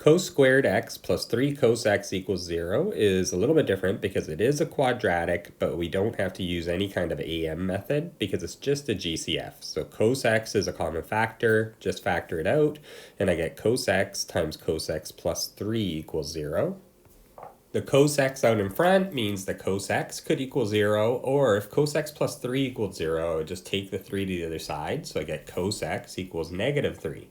Cos squared x plus 3 cos x equals 0 is a little bit different because it is a quadratic, but we don't have to use any kind of AM method because it's just a GCF. So cos x is a common factor, just factor it out, and I get cos x times cos x plus 3 equals 0. The cos x out in front means that cos x could equal 0, or if cos x plus 3 equals 0, I would just take the 3 to the other side, so I get cos x equals negative 3.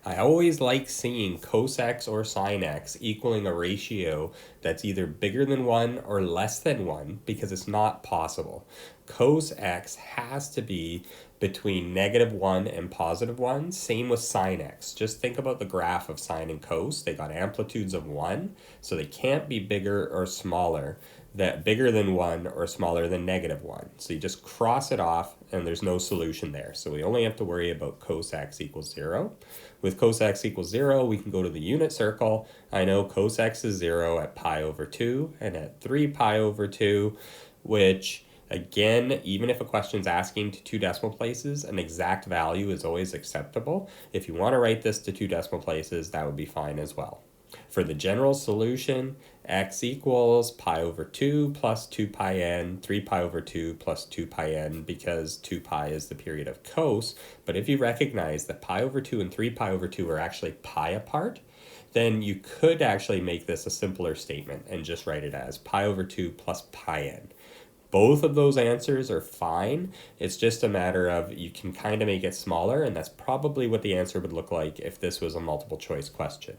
I always like seeing cos x or sin x equaling a ratio that's either bigger than 1 or less than 1 because it's not possible. Cos x has to be between negative 1 and positive 1. Same with sin x. Just think about the graph of sine and cos. They got amplitudes of 1, so they can't be bigger or smaller, that bigger than 1 or smaller than negative 1. So you just cross it off and there's no solution there. So we only have to worry about cos x equals 0. With cos x equals 0, we can go to the unit circle. I know cos x is 0 at pi over 2 and at 3 pi over 2, which again, even if a question's asking to 2 decimal places, an exact value is always acceptable. If you want to write this to 2 decimal places, that would be fine as well. For the general solution, x equals pi over 2 plus 2 pi n, 3 pi over 2 plus 2 pi n, because 2 pi is the period of cos. But if you recognize that pi over 2 and 3 pi over 2 are actually pi apart, then you could actually make this a simpler statement and just write it as pi over 2 plus pi n. Both of those answers are fine. It's just a matter of you can kind of make it smaller, and that's probably what the answer would look like if this was a multiple choice question.